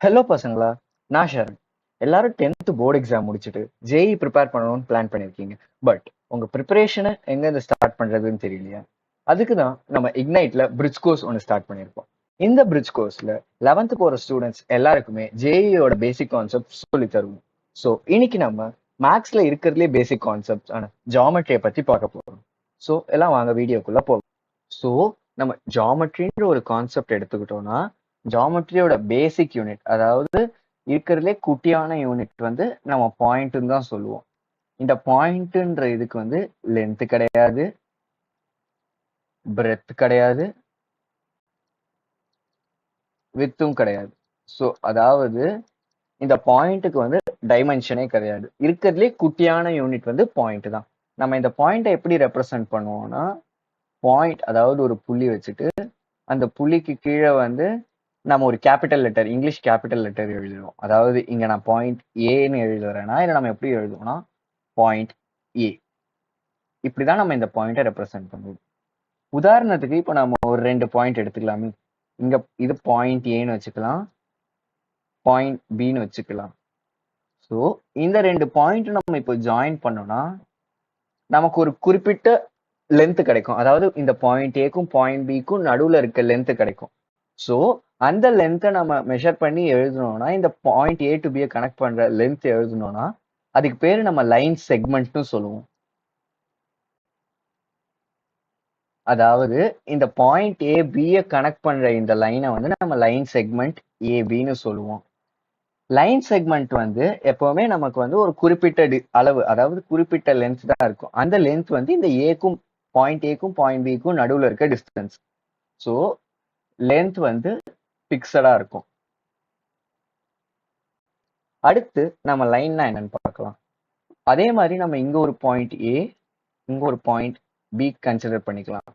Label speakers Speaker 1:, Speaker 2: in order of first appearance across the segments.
Speaker 1: Hello பசங்களா, நான் ஷரண். எல்லாரும் 10th போர்டு எக்ஸாம் முடிச்சுட்டு ஜேஇ ப்ரிப்பேர் பண்ணணும்னு பிளான் பண்ணியிருக்கீங்க. பட் உங்க ப்ரிப்பரேஷனை எங்கேருந்து ஸ்டார்ட் பண்றதுன்னு தெரியலையா? அதுக்கு தான் நம்ம இக்னைட்ல பிரிட்ஜ் கோர்ஸ் ஒன்று ஸ்டார்ட் பண்ணியிருக்கோம். இந்த பிரிட்ஜ் கோர்ஸ்ல 11th போற ஸ்டூடெண்ட்ஸ் எல்லாருக்குமே ஜேஇயோட பேசிக் கான்செப்ட் சொல்லி தருவோம். ஸோ இன்னைக்கு நம்ம மேக்ஸ்ல இருக்கிறதுலே பேசிக் கான்செப்ட்ஸ் ஆன ஜாமெட்ரியை பத்தி பார்க்க போறோம். ஸோ எல்லாம் வாங்க வீடியோக்குள்ள போகலாம். ஸோ நம்ம ஜாமெட்ரின்ற ஒரு கான்செப்ட் எடுத்துக்கிட்டோம்னா ஜாமெட்ரியோட பேசிக் யூனிட், அதாவது இருக்கிறதுலே குட்டியான யூனிட் வந்து நம்ம பாயிண்ட்னு தான் சொல்லுவோம். இந்த பாயிண்ட்ன்ற இதுக்கு வந்து லென்த் கிடையாது, பிரெத் கிடையாது, வித்தும் கிடையாது. ஸோ அதாவது இந்த பாயிண்ட்டுக்கு வந்து டைமென்ஷனே கிடையாது. இருக்கிறதுலே குட்டியான யூனிட் வந்து பாயிண்ட் தான். நம்ம இந்த பாயிண்ட்டை எப்படி ரெப்ரசன்ட் பண்ணுவோம்னா, பாயிண்ட் அதாவது ஒரு புள்ளி வச்சுட்டு அந்த புள்ளிக்கு கீழே வந்து நம்ம ஒரு capital letter, English capital letter எழுதுறோம். அதாவது இங்க நான் பாயிண்ட் ஏன்னு எழுதுறேன்னா இதை நம்ம எப்படி எழுதுவோம்னா பாயிண்ட் ஏ. இப்படிதான் நம்ம இந்த பாயிண்டை ரெப்ரசென்ட் பண்ணுவோம். உதாரணத்துக்கு இப்போ நம்ம ஒரு 2 பாயிண்ட் எடுத்துக்கலாமே. இங்க இது பாயிண்ட் ஏன்னு வச்சுக்கலாம், பாயிண்ட் பின்னு வச்சுக்கலாம். ஸோ இந்த 2 பாயிண்ட் நம்ம இப்போ ஜாயின் பண்ணோம்னா நமக்கு ஒரு குறிப்பிட்ட லென்த் கிடைக்கும். அதாவது இந்த பாயிண்ட் ஏக்கும் பாயிண்ட் பிக்கும் நடுவுல இருக்க லென்த் கிடைக்கும். ஸோ அந்த லென்த்தை நம்ம மெஷர் பண்ணி எழுதணும்னா, இந்த பாயிண்ட் ஏ டு பியை கனெக்ட் பண்ற லென்த் எழுதணும்னா அதுக்கு பேரு நம்ம லைன் செக்மெண்ட்னு சொல்லுவோம். அதாவது இந்த பாயிண்ட் ஏ பியை கனெக்ட் பண்ற இந்த லைனை வந்து நம்ம லைன் செக்மெண்ட் ஏபின்னு சொல்லுவோம். லைன் செக்மெண்ட் வந்து எப்பவுமே நமக்கு வந்து ஒரு குறிப்பிட்ட அளவு, அதாவது குறிப்பிட்ட லென்த் தான் இருக்கும். அந்த லென்த் வந்து இந்த ஏக்கும் பாயிண்ட் ஏக்கும் பாயிண்ட் பிக்கும் நடுவுல இருக்க டிஸ்டன்ஸ். ஸோ லென்த் வந்து பிக்சடா இருக்கும். அடுத்து நம்ம லைன்னா என்னன்னு பார்க்கலாம். அதே மாதிரி நம்ம இங்க ஒரு பாயிண்ட் ஏ, இங்க ஒரு பாயிண்ட் பி கன்சிடர் பண்ணிக்கலாம்.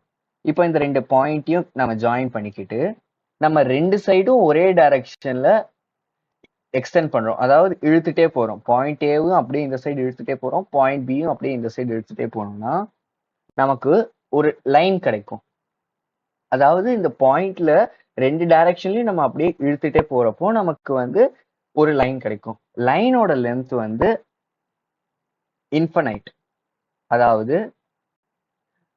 Speaker 1: இப்போ இந்த 2 பாயிண்ட்டையும் நம்ம ஜாயின் பண்ணிக்கிட்டு நம்ம 2 சைடும் ஒரே டைரக்ஷன்ல எக்ஸ்டெண்ட் பண்றோம். அதாவது இழுத்துட்டே போறோம். பாயிண்ட் ஏவும் அப்படியே இந்த சைடு இழுத்துட்டே போறோம், பாயிண்ட் பியும் அப்படியே இந்த சைடு இழுத்துட்டே போனோம்னா நமக்கு ஒரு லைன் கிடைக்கும். அதாவது இந்த பாயிண்ட்ல 2 டைரக்ஷன்லயும் நம்ம அப்படியே இழுத்துட்டே போறப்போ நமக்கு வந்து ஒரு லைன் கிடைக்கும். லைனோட லென்த் வந்து இன்ஃபனைட், அதாவது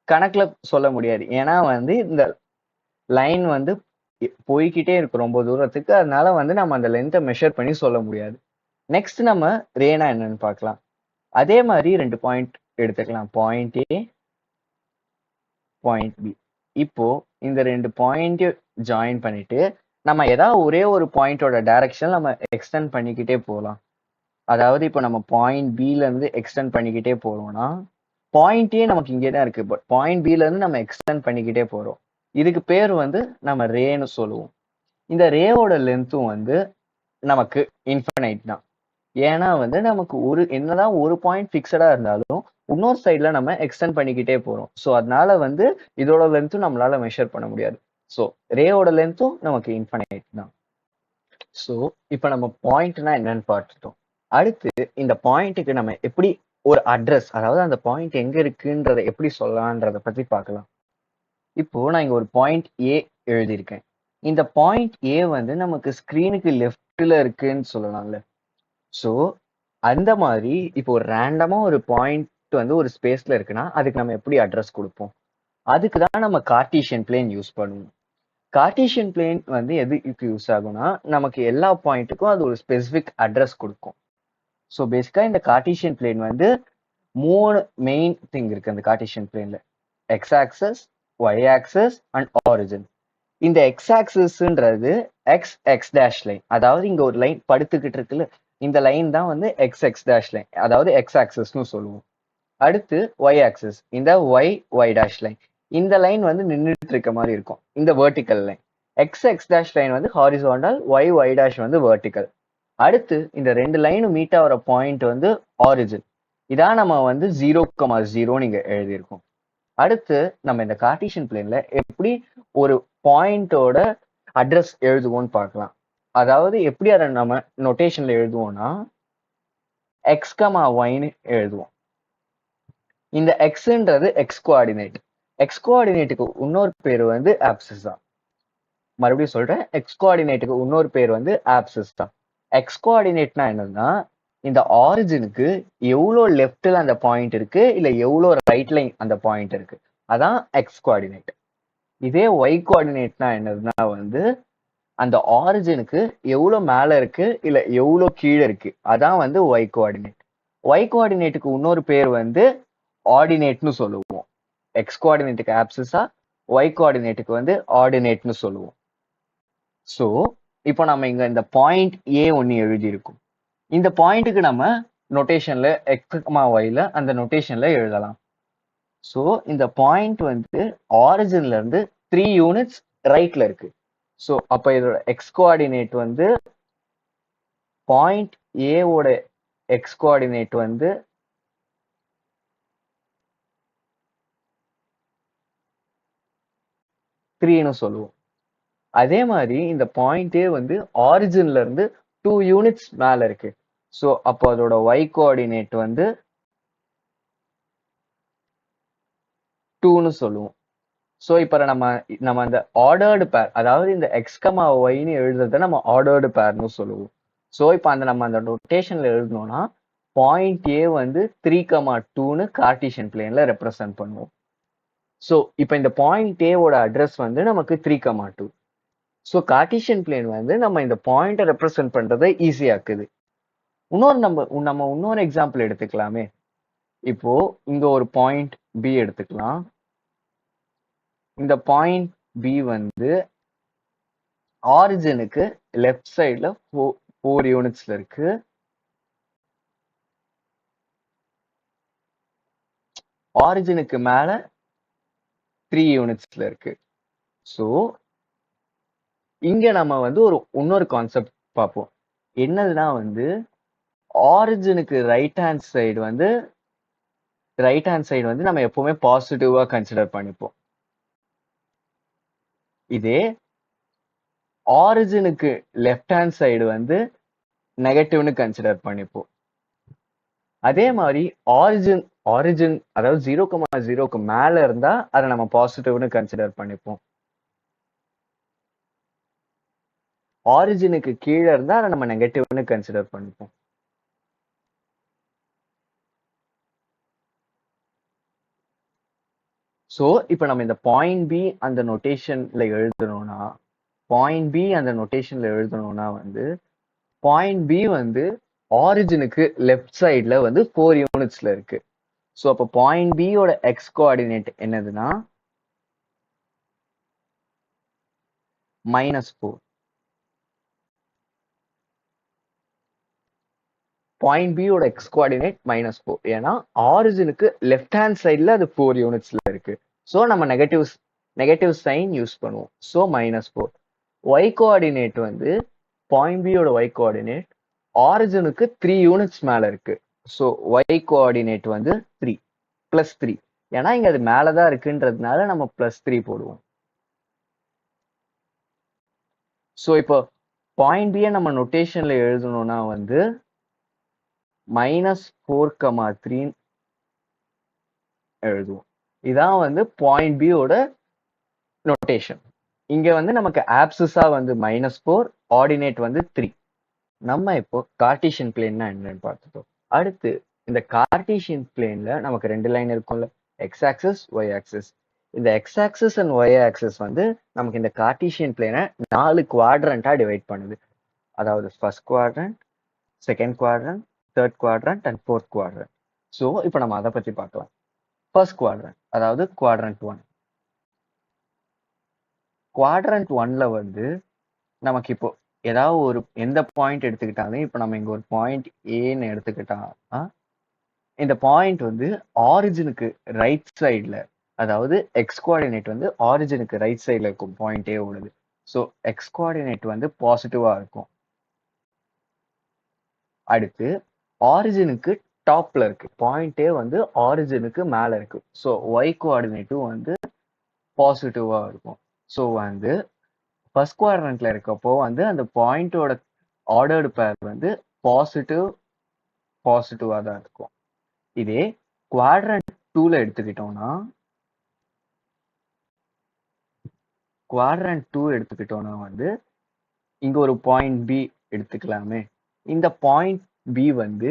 Speaker 1: கணக்குல சொல்ல முடியாது. ஏன்னா வந்து இந்த லைன் வந்து போய்கிட்டே இருக்கு ரொம்ப தூரத்துக்கு. அதனால வந்து நம்ம அந்த லென்த்தை மெஷர் பண்ணி சொல்ல முடியாது. நெக்ஸ்ட் நம்ம ரேனா என்னன்னு பார்க்கலாம். அதே மாதிரி 2 பாயிண்ட் எடுத்துக்கலாம், பாயிண்ட் ஏ, பாயிண்ட் பி. இப்போ இந்த 2 பாயிண்ட் ஜாயின் பண்ணிட்டு நம்ம ஏதாவது ஒரே ஒரு பாயிண்டோட டைரக்ஷன் நம்ம எக்ஸ்டெண்ட் பண்ணிக்கிட்டே போகலாம். அதாவது இப்போ நம்ம பாயிண்ட் பில இருந்து எக்ஸ்டெண்ட் பண்ணிக்கிட்டே போறோம்னா பாயிண்டே நமக்கு இங்கே தான் இருக்கு, பட் பாயிண்ட் பில இருந்து நம்ம எக்ஸ்டெண்ட் பண்ணிக்கிட்டே போறோம். இதுக்கு பேர் வந்து நம்ம ரேன்னு சொல்லுவோம். இந்த ரேவோட லென்த்தும் வந்து நமக்கு இன்ஃபனைட் தான். ஏன்னா வந்து நமக்கு என்னதான் ஒரு பாயிண்ட் ஃபிக்ஸடா இருந்தாலும் இன்னொரு சைட்ல நம்ம எக்ஸ்டெண்ட் பண்ணிக்கிட்டே போறோம். ஸோ அதனால வந்து இதோட லென்த்தும் நம்மளால மெஷர் பண்ண முடியாது. ஸோ ரேவோட லென்த்தும் நமக்கு இன்ஃபனைட் தான். ஸோ இப்போ நம்ம பாயிண்ட்னா என்னன்னு பார்த்துட்டோம். அடுத்து இந்த பாயிண்ட்டுக்கு நம்ம எப்படி ஒரு அட்ரஸ், அதாவது அந்த பாயிண்ட் எங்க இருக்குன்றத எப்படி சொல்லலான்றத பத்தி பார்க்கலாம். இப்போ நான் இங்க ஒரு பாயிண்ட் ஏ எழுதியிருக்கேன். இந்த பாயிண்ட் ஏ வந்து நமக்கு ஸ்கிரீனுக்கு லெஃப்ட்ல இருக்குன்னு சொல்லலாம்ல. ஸோ அந்த மாதிரி இப்போ ஒரு ரேண்டமா ஒரு பாயிண்ட் வந்து ஒரு ஸ்பேஸ்ல இருக்குன்னா அதுக்கு நம்ம எப்படி அட்ரஸ் கொடுப்போம்? அதுக்கு தான் நம்ம கார்ட்டீசியன் பிளேன் யூஸ் பண்ணுவோம். கார்ட்டீசியன் பிளேன் வந்து எதுக்கு யூஸ் ஆகும்னா நமக்கு எல்லா பாயிண்ட்டுக்கும் அது ஒரு ஸ்பெசிபிக் அட்ரஸ் கொடுக்கும். ஸோ பேசிக்கா இந்த கார்ட்டீசியன் பிளேன் வந்து 3 மெயின் திங் இருக்கு அந்த கார்ட்டீசியன் பிளேன்ல. X axis, y axis and origin. இந்த எக்ஸ் ஆக்சஸ்ன்றது எக்ஸ் எக்ஸ் டேஷ் லைன், அதாவது இங்க ஒரு லைன் படுத்துக்கிட்டு இருக்குல்ல, இந்த லைன் தான் வந்து எக்ஸ் எக்ஸ் டேஷ் லைன், அதாவது எக்ஸ் ஆக்சஸ்னு சொல்லுவோம். அடுத்து ஒய் ஆக்சஸ், இந்த ஒய் ஒய் டேஷ் லைன். இந்த லைன் வந்து நின்றுட்டு இருக்க மாதிரி இருக்கும், இந்த vertical line. X x dash line வந்து ஹாரிசான்டல், ஒய் ஒய் டேஷ் வந்து வெர்டிக்கல். அடுத்து இந்த 2 லைனும் மீட் ஆகிற பாயிண்ட் வந்து ஆரிஜின். இதான் நம்ம வந்து 0,0 நீங்க எழுதியிருக்கோம். அடுத்து நம்ம இந்த கார்ட்டீசியன் பிளேன்ல எப்படி ஒரு பாயிண்டோட அட்ரஸ் எழுதுவோம்னு பார்க்கலாம். அதாவது எப்படி அதை நம்ம நொட்டேஷன்ல எழுதுவோம்னா எக்ஸ் கமா ஒய்னு எழுதுவோம். இந்த எக்ஸ்ன்றது எக்ஸ் கோஆர்டினேட். எக்ஸ் கோஆர்டினேட்டுக்கு இன்னொரு பேர் வந்து ஆப்சிஸ் தான். மறுபடியும் சொல்றேன், எக்ஸ் கோஆர்டினேட்டுக்கு இன்னொரு பேர் வந்து ஆப்சிஸ் தான். எக்ஸ் கோஆர்டினேட்னா என்னன்னா, இந்த ஆரிஜினுக்கு எவ்வளோ லெஃப்ட்ல அந்த பாயிண்ட் இருக்கு இல்ல எவ்வளோ ரைட்ல அந்த பாயிண்ட் இருக்கு, அதான் எக்ஸ் கோஆர்டினேட். இதே ஒய் கோஆர்டினேட்னா என்னதுன்னா வந்து அந்த ஆரிஜினுக்கு எவ்வளோ மேல இருக்கு இல்ல எவ்வளோ கீழே இருக்கு, அதான் வந்து ஒய் கோஆர்டினேட். ஒய் கோஆர்டினேட்டுக்கு இன்னொரு பேர் வந்து ஆர்டினேட்னு சொல்லுவோம். எக்ஸ் கோஆர்டினேட்டுக்கு ஆப்சிஸா, ஒய் கோஆர்டினேட்டுக்கு வந்து ஆர்டினேட்னு சொல்லுவோம். ஸோ இப்போ நம்ம இங்க இந்த பாயிண்ட் ஏ ஒன்னு எழுதி இருக்கும். இந்த பாயிண்ட்டுக்கு நம்ம நொட்டேஷன்ல எக்ஸ் ஒய்ல அந்த நொட்டேஷன்ல எழுதலாம். ஸோ இந்த பாயிண்ட் வந்து ஆரிஜின்ல இருந்து 3 யூனிட்ஸ் ரைட்ல இருக்கு. ஸோ அப்ப இதோட எக்ஸ் கோஆர்டினேட் வந்து பாயிண்ட் ஏவோட எக்ஸ் கோஆர்டினேட் வந்து 3ன்னு சொல்லுவோம். அதே மாதிரி இந்த பாயிண்டே வந்து ஆரிஜின்ல இருந்து 2 யூனிட்ஸ் மேல இருக்கு. ஸோ அப்போ அதோட ஒய் கோஆர்டினேட் வந்து 2ன்னு சொல்லுவோம். ஸோ இப்போ நம்ம அந்த ஆர்டர்டு பேர், அதாவது இந்த எக்ஸ் கமா ஒய்னு எழுதுறத நம்ம ஆர்டர்டு பேர்னு சொல்லுவோம். ஸோ இப்போ நம்ம அந்த ரொட்டேஷன்ல எழுதணும்னா பாயிண்ட் ஏ வந்து 3,2ன்னு கார்டீசியன் பிளேன்ல ரெப்ரசென்ட் பண்ணுவோம். ஸோ இப்போ இந்த பாயிண்ட் ஏவோட அட்ரஸ் வந்து நமக்கு 3,2. ஸோ கார்டீசியன் பிளேன் வந்து நம்ம இந்த பாயிண்ட்டை ரெப்ரசென்ட் பண்றதை ஈஸியாக்குது. நம்ம இன்னொரு எக்ஸாம்பிள் எடுத்துக்கலாமே. இப்போ இங்க ஒரு பாயிண்ட் பி எடுத்துக்கலாம். இந்த பாயிண்ட் பி வந்து ஆரிஜினுக்கு லெஃப்ட் சைட்ல 4 யூனிட்ஸ்ல இருக்கு. ஆரிஜினுக்கு மேல 3 யூனிட்ஸ்ல இருக்கு. ஸோ இங்க நம்ம வந்து இன்னொரு கான்செப்ட் பார்ப்போம். என்னதுன்னா வந்து ஆரிஜினுக்கு ரைட் ஹேண்ட் சைடு வந்து நம்ம எப்பவுமே பாசிட்டிவா கன்சிடர் பண்ணிப்போம். இதே ஆரிஜினுக்கு லெஃப்ட் ஹேண்ட் சைடு வந்து நெகட்டிவ்னு கன்சிடர் பண்ணிப்போம். அதே மாதிரி ஆரிஜின் அதாவது 0,0க்கு மேல இருந்தா அதை நம்ம பாசிட்டிவ்னு கன்சிடர் பண்ணிப்போம். ஆரிஜினுக்கு கீழே இருந்தா அதை நம்ம நெகட்டிவ்னு கன்சிடர் பண்ணிப்போம். ஸோ இப்போ நம்ம இந்த பாயிண்ட் பி அந்த நொட்டேஷன்ல எழுதணும்னா வந்து பாயிண்ட் பி வந்து ஆரிஜினுக்கு லெஃப்ட் சைட்ல வந்து 4 யூனிட்ஸ்ல இருக்கு. ஸோ அப்போ பாயிண்ட் பியோட எக்ஸ் கோஆர்டினேட் என்னதுன்னா -4. பாயிண்ட் பியோட எக்ஸ் கோஆர்டினேட் -4. ஏன்னா ஆரிஜினுக்கு லெஃப்ட் ஹேண்ட் சைட்ல அது 4 யூனிட்ஸ்ல இருக்கு. ஸோ நம்ம நெகட்டிவ் சைன் யூஸ் பண்ணுவோம். ஸோ -4. ஒய் கோஆர்டினேட் வந்து பாயிண்ட் பியோட ஒய் கோஆர்டினேட் ஆரிஜினுக்கு 3 யூனிட்ஸ் மேல இருக்கு. ஸோ ஒய் கோஆர்டினேட் வந்து 3 +3. ஏன்னா இங்க அது மேலதான் இருக்குன்றதுனால நம்ம +3 போடுவோம். ஸோ இப்போ பாயிண்ட் பியை நம்ம நொட்டேஷன்ல எழுதணும்னா வந்து -4,3 எழுதுவோம். இதான் வந்து பாயிண்ட் பியோட நொட்டேஷன். இங்க வந்து நமக்கு ஆப்சிஸா வந்து -4, ஆர்டினேட் வந்து 3. நம்ம இப்போ கார்டீசியன் பிளேன்னா என்னன்னு பார்த்துட்டோம். அடுத்து இந்த கார்டீசியன் பிளேன்ல நமக்கு 2 லைன் இருக்கும்ல, எக்ஸ் ஆக்சிஸ் ஒய் ஆக்சிஸ். இந்த x axis and y axis வந்து நமக்கு இந்த கார்டீசியன் பிளேனை 4 குவாட்ரண்டா டிவைட் பண்ணுது. அதாவது first quadrant, second quadrant, third quadrant and fourth quadrant. So இப்போ நம்ம அதை பத்தி பார்க்கலாம். ஃபர்ஸ்ட் குவாட்ரண்ட், அதாவது குவாட்ரண்ட் 1. குவாட்ரண்ட் 1ல வந்து நமக்கு இப்போ ஏதாவது எந்த பாயிண்ட் எடுத்துக்கிட்டாலும், இப்போ நம்ம இங்க ஒரு பாயிண்ட் ஏன்னு எடுத்துக்கிட்டா இந்த பாயிண்ட் வந்து ஆரிஜினுக்கு ரைட் சைட்ல, அதாவது எக்ஸ் கோஆர்டினேட் வந்து ஆரிஜினுக்கு ரைட் சைட்ல இருக்கும் பாயிண்ட் ஏ ஓடுது. ஸோ எக்ஸ் கோஆர்டினேட் வந்து பாசிட்டிவா இருக்கும். அடுத்து ஆரிஜினுக்கு டாப்ல இருக்கு பாயிண்ட் ஏ வந்து ஆரிஜினுக்கு மேல இருக்கு. ஸோ ஒய் கோஆர்டினேட்டும் வந்து பாசிட்டிவா இருக்கும். ஸோ வந்து ஃபர்ஸ்ட் குவாட்ரண்ட்ல இருக்கப்போ வந்து அந்த பாயிண்டோட ஆர்டர்டு பேர் வந்து பாசிட்டிவா தான் இருக்கும். இதே குவாட்ரண்ட் 2ல எடுத்துக்கிட்டோம்னா குவாட்ரண்ட் 2 எடுத்துக்கிட்டோம்னா வந்து இங்க ஒரு பாயிண்ட் பி எடுத்துக்கலாமே. இந்த பாயிண்ட் பி வந்து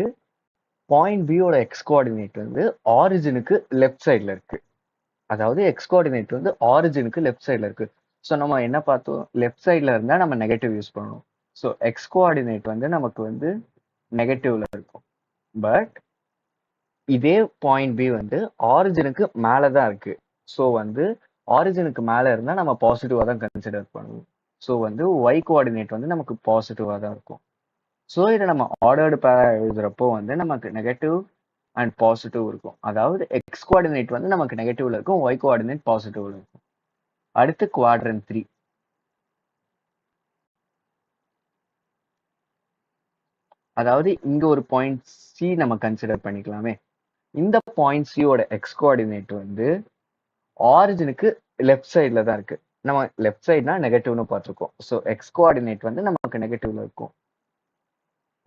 Speaker 1: பாயிண்ட் பியோட எக்ஸ் கோஆர்டினேட் வந்து ஆரிஜினுக்கு லெஃப்ட் சைட்ல இருக்கு. அதாவது எக்ஸ் கோஆர்டினேட் வந்து ஆரிஜினுக்கு லெஃப்ட் சைட்ல இருக்கு. ஸோ நம்ம என்ன பார்த்தோம், லெஃப்ட் சைட்ல இருந்தா நம்ம நெகட்டிவ் யூஸ் பண்ணணும். ஸோ எக்ஸ் கோஆர்டினேட் வந்து நமக்கு வந்து நெகட்டிவ்ல இருக்கும். பட் இதே பாயிண்ட் பி வந்து ஆரிஜினுக்கு மேல தான் இருக்கு. ஸோ வந்து ஆரிஜினுக்கு மேல இருந்தா நம்ம பாசிட்டிவா தான் கன்சிடர் பண்ணுவோம். ஸோ வந்து ஒய் கோஆர்டினேட் வந்து நமக்கு பாசிட்டிவா தான் இருக்கும். ஸோ இதை நம்ம ஆர்டர்டு பேரா எழுதுறப்போ வந்து நமக்கு நெகட்டிவ் அண்ட் பாசிட்டிவ் இருக்கும். அதாவது எக்ஸ் கோஆர்டினேட் வந்து நமக்கு நெகட்டிவ்ல இருக்கும், ஒய் கோஆர்டினேட் பாசிட்டிவ்ல இருக்கும். அடுத்து குவாட்ரண்ட் 3. அதாவது இங்க ஒரு பாயிண்ட் சி நம்ம கன்சிடர் பண்ணிக்கலாமே. இந்த பாயிண்ட் சியோட எக்ஸ் கோஆர்டினேட் வந்து ஆரிஜினுக்கு லெஃப்ட் சைட்ல தான் இருக்கு. நம்ம லெஃப்ட் சைட்னா நெகட்டிவ்னு பார்த்துருக்கோம். ஸோ எக்ஸ் கோஆர்டினேட் வந்து நமக்கு நெகட்டிவ்ல இருக்கும்.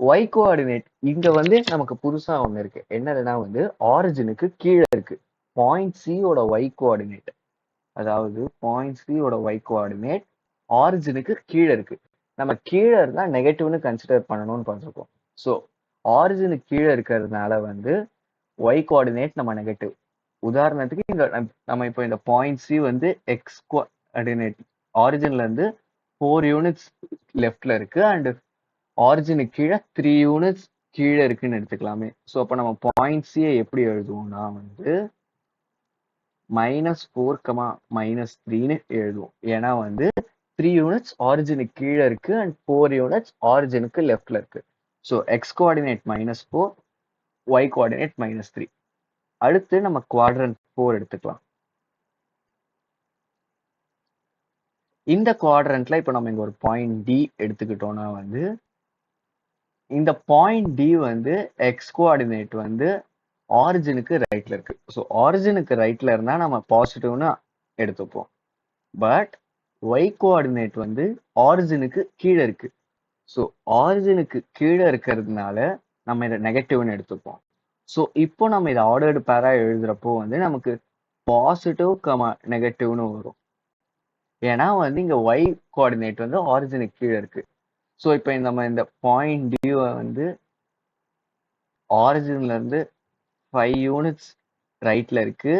Speaker 1: ஒய் கோஆர்டினேட் இங்க வந்து நமக்கு புதுசா ஒண்ணு இருக்கு. என்னதுன்னா வந்து ஆரிஜினுக்கு கீழே இருக்கு. பாயிண்ட் சியோட ஒய் கோஆர்டினேட், அதாவது பாயிண்ட் சியோட ஒய் கோஆர்டினேட் ஆரிஜினுக்கு கீழே இருக்கு. நம்ம கீழே இருந்தா நெகட்டிவ்னு கன்சிடர் பண்ணணும்னு பார்த்துருக்கோம். ஸோ ஆரிஜினுக்கு கீழே இருக்கிறதுனால வந்து ஒய் கோஆர்டினேட் நம்ம நெகட்டிவ். உதாரணத்துக்கு இங்க நம்ம இப்போ இந்த பாயிண்ட் சி வந்து எக்ஸ் கோஆர்டினேட் ஆரிஜின்ல இருந்து 4 யூனிட்ஸ் லெஃப்ட்ல இருக்கு அண்ட் ஆரிஜினுக்கு கீழே 3 யூனிட்ஸ் கீழே இருக்குன்னு எடுத்துக்கலாமே. ஸோ அப்போ நம்ம பாயிண்ட் சியை எப்படி எழுதுவோம்னா வந்து -4, -3ன்னு எழுதுவோம். ஏன்னா வந்து 3 யூனிட்ஸ் ஆரிஜினுக்கு கீழே இருக்கு அண்ட் 4 யூனிட்ஸ் ஆரிஜினுக்கு லெஃப்ட்ல இருக்கு. So x coordinate -4, y coordinate -3. அடுத்து நம்ம குவாட்ரண்ட் 4 எடுத்துக்கலாம். இந்த குவாட்ரண்ட்ல இப்போ நம்ம இங்க ஒரு பாயிண்ட் டி எடுத்துக்கிட்டோம்னா வந்து இந்த பாயிண்ட் டி வந்து எக்ஸ் கோஆர்டினேட் வந்து ஆரிஜினுக்கு ரைட்ல இருக்கு. ஸோ ஆரிஜினுக்கு ரைட்ல இருந்தா நம்ம பாசிட்டிவ்னு எடுத்துப்போம். பட் ஒய் கோஆர்டினேட் வந்து ஆரிஜினுக்கு கீழே இருக்கு. ஸோ ஆரிஜினுக்கு கீழே இருக்கிறதுனால நம்ம இதை நெகட்டிவ்னு எடுத்துப்போம். ஸோ இப்போ நம்ம இதை ஆர்டர்டு பேரா எழுதுறப்போ வந்து நமக்கு பாசிட்டிவ் நெகட்டிவ்னு வரும். ஏன்னா வந்து இங்க ஒய் கோஆர்டினேட் வந்து ஆரிஜினுக்கு கீழே இருக்கு. ஸோ இப்போ நம்ம இந்த பாயிண்ட் டி வந்து ஆரிஜின்ல இருந்து 5 யூனிட்ஸ் ரைட்ல இருக்கு,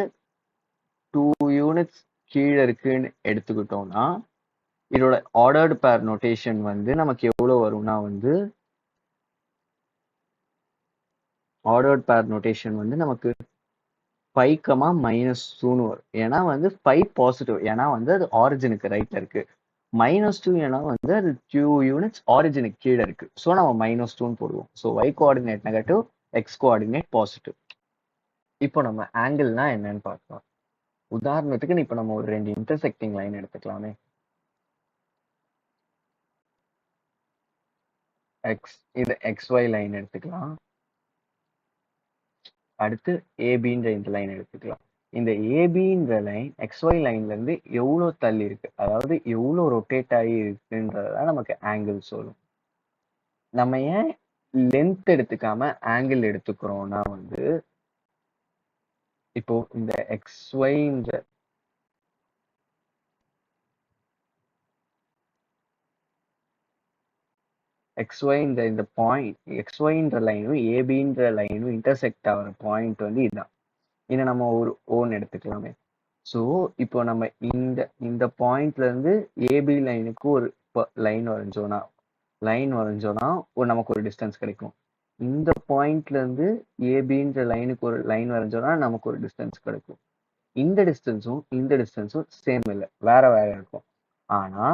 Speaker 1: 2 யூனிட்ஸ் கீழே இருக்குன்னு எடுத்துக்கிட்டோம்னா இதோட ஆர்டர்டு பேர் நோட்டேஷன் வந்து நமக்கு எவ்வளவு வரும்னா வந்து ஆர்டர்டு பேர் நோட்டேஷன் வந்து நமக்கு 5, -2ன்னு வரும். ஏன்னா வந்து 5 பாசிட்டிவ், ஏன்னா வந்து அது ஆரிஜினுக்கு ரைட்ல இருக்கு. -2 ஏன்னா வந்து அது 2 யூனிட்ஸ் ஆரிஜினுக்கு கீழே இருக்கு. ஸோ நம்ம -2ன்னு போடுவோம். So y coordinate negative, x coordinate positive. இப்போ நம்ம ஆங்கிள்னா என்னன்னு பார்க்கலாம். உதாரணத்துக்கு இப்போ நம்ம ஒரு 2 இன்டர்செக்டிங் லைன் எடுத்துக்கலாமே. இந்த XY லைன் எடுத்துக்கலாம். அடுத்து ஏபின்ற இந்த லைன் எடுத்துக்கலாம். இந்த ஏபின்ற லைன் XY லைன்ல இருந்து எவ்வளவு தள்ளி இருக்கு, அதாவது எவ்வளவு ரொட்டேட் ஆகி இருக்குன்றதான் நமக்கு ஆங்கிள் சொல்லும். நம்ம ஏன் லென்த் எடுத்துக்காம ஆங்கிள் எடுத்துக்கிறோம்னா வந்து இப்போ இந்த XYன்ற இந்த பாயிண்ட் XYன்ற லைனும் ஏபின்ற லைனும் இன்டர்செக்ட் ஆகிற பாயிண்ட் வந்து இதுதான். இதை நம்ம ஒரு ஓன் எடுத்துக்கலாமே. ஸோ இப்போ நம்ம இந்த பாயிண்ட்ல இருந்து ஏபி லைனுக்கு ஒரு லைன் வரைஞ்சோம்னா நமக்கு ஒரு டிஸ்டன்ஸ் கிடைக்கும். இந்த பாயிண்ட்ல இருந்து ஏபின்ற லைனுக்கு ஒரு லைன் வரைஞ்சோம்னா நமக்கு ஒரு டிஸ்டன்ஸ் கிடைக்கும். இந்த டிஸ்டன்ஸும் சேம் இல்லை, வேற வேற இருக்கும். ஆனா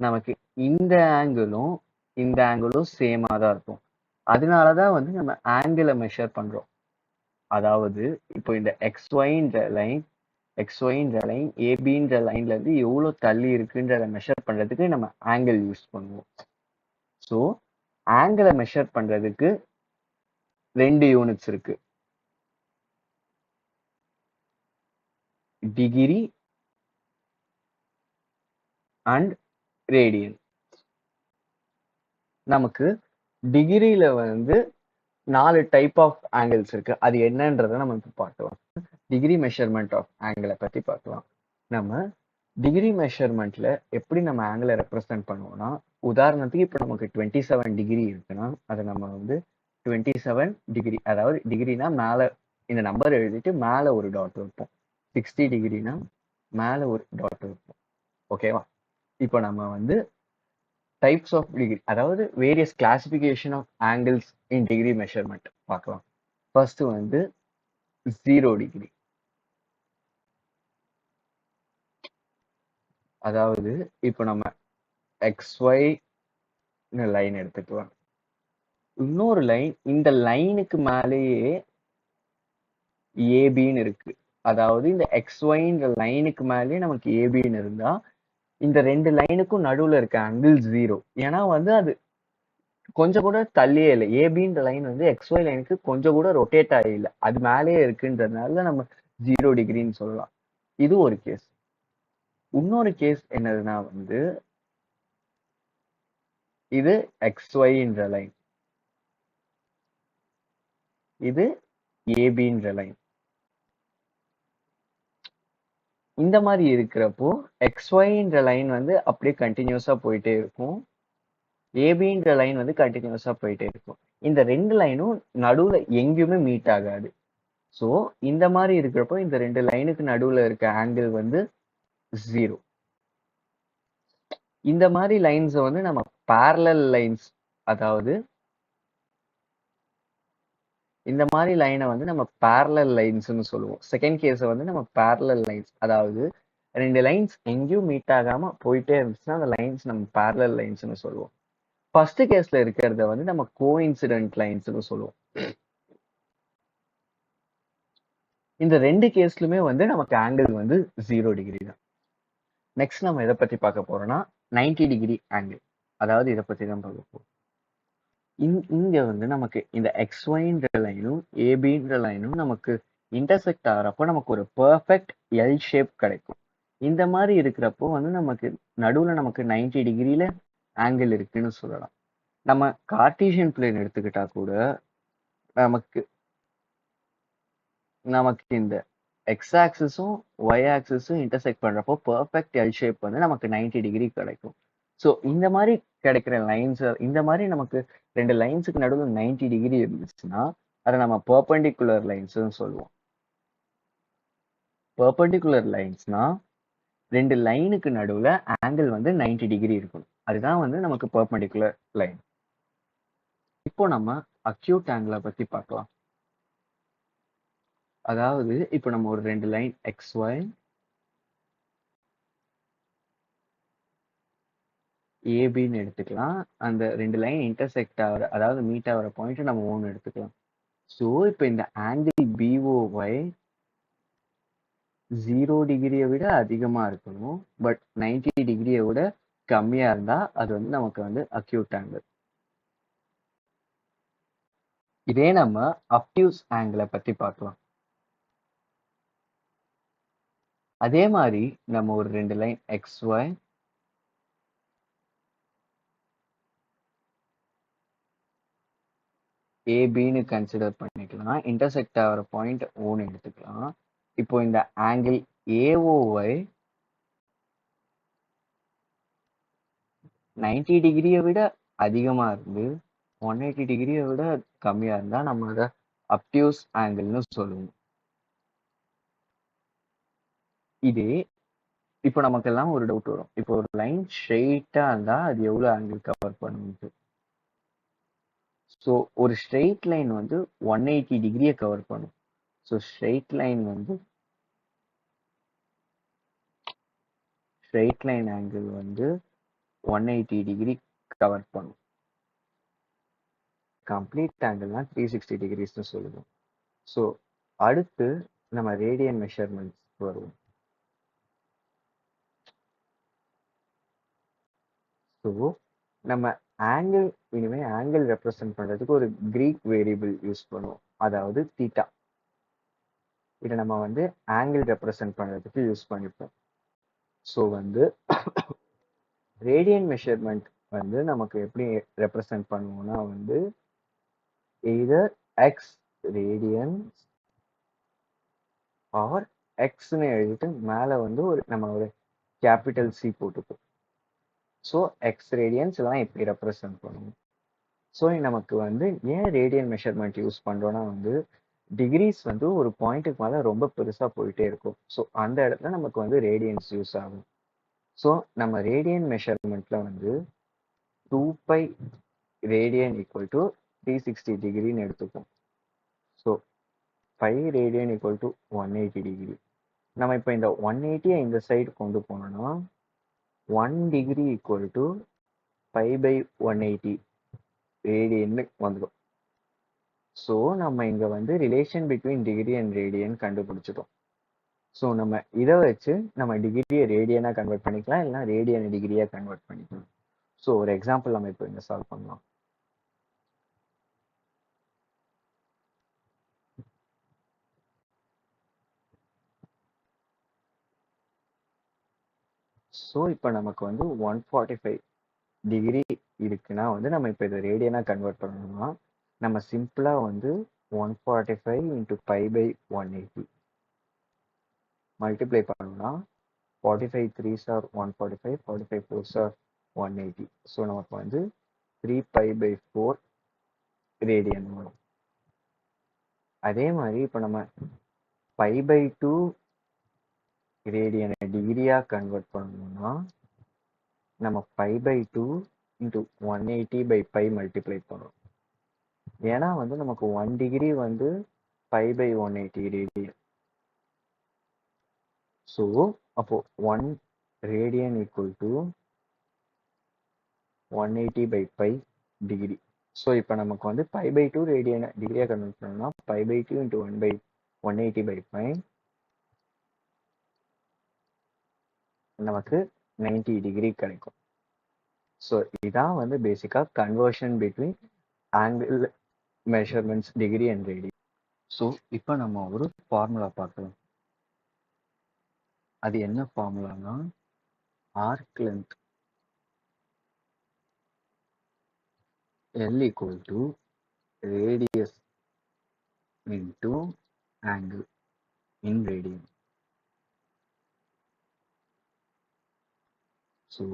Speaker 1: நமக்கு இந்த ஆங்கிளும் சேமா தான் இருக்கும். அதனாலதான் வந்து நம்ம ஆங்கிளை மெஷர் பண்றோம். அதாவது இப்போ இந்த XYன்ற லைன் ஏபின்ற லைன்ல இருந்து எவ்வளவு தள்ளி இருக்குன்றத மெஷர் பண்றதுக்கு நம்ம ஆங்கிள் யூஸ் பண்ணுவோம். ஸோ ஆங்கிளை மெஷர் பண்றதுக்கு 2 யூனிட்ஸ் இருக்கு, டிகிரி அண்ட் ரேடியன். நமக்கு டிகிரியில வந்து 4 டைப் ஆஃப் ஆங்கிள்ஸ் இருக்கு. அது என்னன்றத நம்ம இப்போ பார்க்கலாம். டிகிரி மெஷர்மெண்ட் ஆஃப் ஆங்கிளை பத்தி பார்க்கலாம். நம்ம டிகிரி மெஷர்மெண்ட்ல எப்படி நம்ம ஆங்கிளை ரெப்ரசென்ட் பண்ணுவோம்னா, உதாரணத்துக்கு இப்போ நமக்கு 27 டிகிரி இருக்குன்னா அதை நம்ம வந்து 27 டிகிரி, அதாவது டிகிரினா மேலே இந்த நம்பர் எழுதிட்டு மேலே ஒரு டாட் வைப்போம். 60 டிகிரினா மேலே ஒரு டாட் வைப்போம். ஓகேவா? இப்போ நம்ம வந்து டைப்ஸ் ஆஃப் டிகிரி, அதாவது various classification of angles in degree measurement பார்க்கலாம். ஃபர்ஸ்ட் வந்து 0 டிகிரி, அதாவது இப்போ நம்ம XY லைன் எடுத்துக்கலாம். இன்னொரு லைன், இந்த லைனுக்கு மேலேயே ஏபின்னு இருக்கு. அதாவது இந்த XYன்ற லைனுக்கு மேலேயே நமக்கு ஏபின்னு இருந்தா இந்த ரெண்டு லைனுக்கும் நடுவுல இருக்க ஆங்கிள் 0. ஏன்னா வந்து அது கொஞ்சம் கூட தள்ளியே இல்லை. ஏபின்ற லைன் வந்து XY லைனுக்கு கொஞ்சம் கூட ரொட்டேட் ஆகல, அது மேலேயே இருக்குன்றதுனால நம்ம 0 டிகிரின்னு சொல்லலாம். இது ஒரு கேஸ். இன்னொரு கேஸ் என்னதுன்னா வந்து இது XYன்ற லைன், இது ஏபின்ற லைன். இந்த மாதிரி இருக்கிறப்போ XYன்ற லைன் வந்து அப்படியே கண்டினியூஸா போயிட்டே இருக்கும், ஏபின்ற லைன் வந்து கண்டினியூஸா போயிட்டே இருக்கும். இந்த ரெண்டு லைனும் நடுவுல எங்கேயுமே மீட் ஆகாது. ஸோ இந்த மாதிரி இருக்கிறப்போ இந்த ரெண்டு லைனுக்கு நடுவுல இருக்க ஆங்கிள் வந்து 0. இந்த மாதிரி லைன்ஸ் வந்து நம்ம parallel லைன்ஸ், அதாவது இந்த மாதிரி லைனை வந்து நம்ம parallel லைன்ஸ்னு சொல்லுவோம். செகண்ட் கேஸை வந்து நம்ம parallel லைன்ஸ், அதாவது ரெண்டு லைன்ஸ் எங்கேயும் மீட் ஆகாம போயிட்டே இருந்துச்சுன்னா அந்த லைன்ஸ் நம்ம parallel லைன்ஸ்னு சொல்லுவோம். ஃபர்ஸ்ட் கேஸ்ல இருக்கிறத வந்து நம்ம கோஇன்சிடென்ட் லைன்ஸ்னு சொல்லுவோம். இந்த ரெண்டு கேஸ்லுமே வந்து நமக்கு ஆங்கிள் வந்து 0 டிகிரி தான். நெக்ஸ்ட் நம்ம எதை பத்தி பார்க்க போறோம்னா 90 டிகிரி ஆங்கிள், அதாவது இதை பத்தி தான் பார்க்க போறோம். இங்க வந்து நமக்கு இந்த XYன்ற லைனும் ஏபின்ற லைனும் நமக்கு இன்டர்செக்ட் ஆகிறப்போ நமக்கு ஒரு பெர்ஃபெக்ட் எல் ஷேப் கிடைக்கும். இந்த மாதிரி இருக்கிறப்போ வந்து நமக்கு நடுவுல நமக்கு 90 டிகிரியில ஆங்கிள் இருக்குன்னு சொல்லலாம். நம்ம கார்ட்டீசியன் பிளேன் எடுத்துக்கிட்டா கூட நமக்கு நமக்கு இந்த எக்ஸ் ஆக்சிஸும் ஒய் ஆக்சிஸும் இன்டர்செக்ட் பண்றப்போ பெர்ஃபெக்ட் எல் ஷேப் வந்து நமக்கு 90 டிகிரி கிடைக்கும். ஸோ இந்த மாதிரி கிடைக்கிற லைன்ஸ், இந்த மாதிரி நமக்கு ரெண்டு லைன்ஸுக்கு நடுவில் 90 டிகிரி இருந்துச்சுன்னா அதை நம்ம பெர்பெண்டிகுலர் லைன்ஸ்னு சொல்லுவோம். பெர்பெண்டிகுலர் லைன்ஸ்னா ரெண்டு லைனுக்கு நடுவில் ஆங்கிள் வந்து 90 டிகிரி இருக்கும், அதுதான் வந்து நமக்கு பெர்பெண்டிகுலர் லைன். இப்போ நம்ம அக்யூட் ஆங்கிளை பத்தி பார்க்கலாம். அதாவது இப்போ நம்ம ஒரு ரெண்டு லைன் XY ஏபின்னு எடுத்துக்கலாம். அந்த ரெண்டு லைன் இன்டர்செக்ட் ஆகிற, அதாவது மீட் ஆகிற பாயிண்ட் நம்ம ஒன்று எடுத்துக்கலாம். ஸோ இப்போ இந்த ஆங்கிள் BOY 0 டிகிரியை விட அதிகமாக இருக்கணும், பட் 90 டிகிரியை விட கம்மியாக இருந்தால் அது வந்து நமக்கு வந்து அக்யூட் ஆங்கிள். இதே நம்ம அப்டியூஸ் ஆங்கிளை பற்றி பார்க்கலாம். அதே மாதிரி நம்ம ஒரு ரெண்டு லைன் XY ஏபின்னு கன்சிடர் பண்ணிக்கலாம். இன்டர்செக்ட் ஆகிற பாயிண்ட் ஓன்னு எடுத்துக்கலாம். இப்போ இந்த ஆங்கிள் AOY 90 டிகிரியை விட அதிகமாக இருந்து 180 டிகிரியை விட கம்மியாக இருந்தால் நம்ம அதை அப்டியூஸ் ஆங்கிள்னு சொல்லுவோம். இதே இப்போ நமக்கெல்லாம் ஒரு டவுட் வரும், இப்போ ஒரு லைன் ஸ்ட்ரெயிட்டாக இருந்தால் அது எவ்வளோ ஆங்கிள் கவர் பண்ணுது. ஸோ ஒரு ஸ்ட்ரெயிட் லைன் வந்து 180 டிகிரியை கவர் பண்ணும். ஸோ ஸ்ட்ரெயிட் லைன் ஆங்கிள் வந்து 180 டிகிரி கவர் பண்ணும். கம்ப்ளீட் ஆங்கிள்னா 360 டிகிரிஸ்னு சொல்லுவோம். ஸோ அடுத்து நம்ம ரேடியன் மெஷர்மெண்ட்ஸ் வருவோம். ஸோ நம்ம ஆங்கிள், இனிமேல் ஆங்கிள் ரெப்ரசன்ட் பண்ணுறதுக்கு ஒரு கிரீக் வேரியபிள் யூஸ் பண்ணுவோம், அதாவது தீட்டா. இதை நம்ம வந்து ஆங்கிள் ரெப்ரசன்ட் பண்ணுறதுக்கு யூஸ் பண்ணிப்போம். ஸோ வந்து ரேடியன் மெஷர்மெண்ட் வந்து நமக்கு எப்படி ரெப்ரசன்ட் பண்ணுவோம்னா வந்து எய்தர் எக்ஸ் ரேடியன்ஸ் ஆர் எக்ஸ்ன்னு எழுதிட்டு மேலே வந்து நம்ம ஒரு கேபிட்டல் சி போட்டுப்போம். ஸோ எக்ஸ் ரேடியன்ஸ் இதெல்லாம் இப்படி ரெப்ரசன்ட் பண்ணுவோம். ஸோ நமக்கு வந்து ஏன் ரேடியன் மெஷர்மெண்ட் யூஸ் பண்ணுறோன்னா வந்து டிகிரிஸ் வந்து ஒரு பாயிண்ட்டுக்கு மேலே ரொம்ப பெருசாக போயிட்டே இருக்கும். ஸோ அந்த இடத்துல நமக்கு வந்து ரேடியன்ஸ் யூஸ் ஆகும். ஸோ நம்ம ரேடியன் மெஷர்மெண்ட்டில் வந்து 2π ரேடியன் ஈக்குவல் டு 360 டிகிரின்னு எடுத்துப்போம். So 5 radian equal to 180 degree. நம்ம இப்போ இந்த 180 இந்த சைடு கொண்டு போனோம்னா 1 டிகிரி ஈக்குவல் டு 5/180 ரேடியன்னு வந்துடும். ஸோ நம்ம இங்கே வந்து relation between degree and radian கண்டுபிடிச்சிட்டோம். ஸோ நம்ம இதை வச்சு நம்ம டிகிரியை ரேடியனாக கன்வெர்ட் பண்ணிக்கலாம், இல்லைனா ரேடியனை டிகிரியாக கன்வெர்ட் பண்ணிக்கலாம். ஸோ ஒரு எக்ஸாம்பிள் நம்ம இப்போ இங்கே சால்வ் பண்ணலாம். ஸோ இப்போ நமக்கு வந்து 145 டிகிரி இருக்குன்னா வந்து நம்ம இப்போ இதை ரேடியனாக கன்வெர்ட் பண்ணணும்னா நம்ம சிம்பிளாக வந்து 145 × π/180 மல்டிப்ளை பண்ணோம்னா 45 3s are 145, 45 4s are 180. So நமக்கு வந்து 3π/4 ரேடியன் வரும். அதே மாதிரி இப்போ நம்ம π/2 ரேடியனை டிகிரியாக கன்வெர்ட் பண்ணணும்னா நம்ம 5/2 × 180/π மல்டிப்ளை பண்ணுறோம். ஏன்னா வந்து நமக்கு 1 டிகிரி வந்து 5/180 ரேடியன். ஸோ அப்போ 1 radian equal to 180/π degree. So இப்போ நமக்கு வந்து π/2 ரேடியன் டிகிரியாக கன்வெர்ட் பண்ணோம்னா 5/2 × 180/π நமக்கு 90 டிகிரி கிடைக்கும். ஸோ இதான் வந்து பேசிக்காக conversion between angle measurements degree and radian. So இப்போ நம்ம ஒரு ஃபார்முலா பார்க்கலாம். அது என்ன ஃபார்முலானா arc length L = radius into angle in radian. So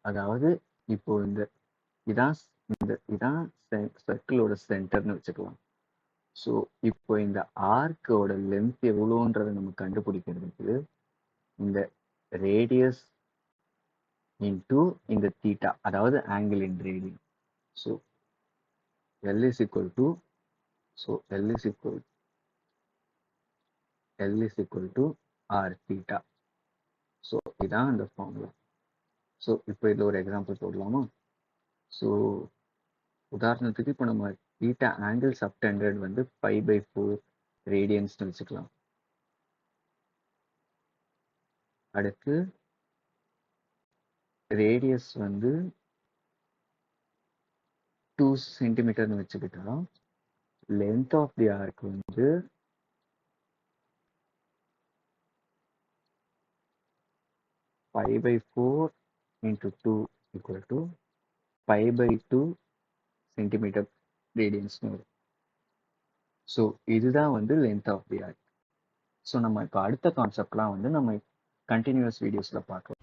Speaker 1: அதாவது இப்போ இதான் சர்க்கிளோட சென்டர்னு வச்சுக்கலாம். ஸோ இப்போ இந்த ஆர்க்கோட லென்த் எவ்வளோன்றதை நம்ம கண்டுபிடிக்கிறதுக்கு இந்த ரேடியஸ் இன்டூ இந்த தீட்டா, அதாவது angle in radian. So L is equal to r theta. So இதான் அந்த ஃபார்முலா. ஸோ இப்போ இதில் ஒரு எக்ஸாம்பிள் போடலாமா? ஸோ உதாரணத்துக்கு இப்போ நம்ம தீட்டா ஆங்கிள் சப்டெண்டட் வந்து 5/4 ரேடியன்ஸ்னு வச்சுக்கலாம். அடுத்து ரேடியஸ் வந்து 2 சென்டிமீட்டர்னு வச்சுக்கிட்டா லென்த் ஆஃப் தி ஆர்க் வந்து 5/4 × 2 = π/2 சென்டிமீட்டர் ரேடியன்ஸ்னு வரும். ஸோ இதுதான் வந்து length of the arc. So நம்ம இப்போ அடுத்த கான்செப்ட்லாம் வந்து நம்ம கண்டினியூஸ் வீடியோஸில் பார்க்கலாம்.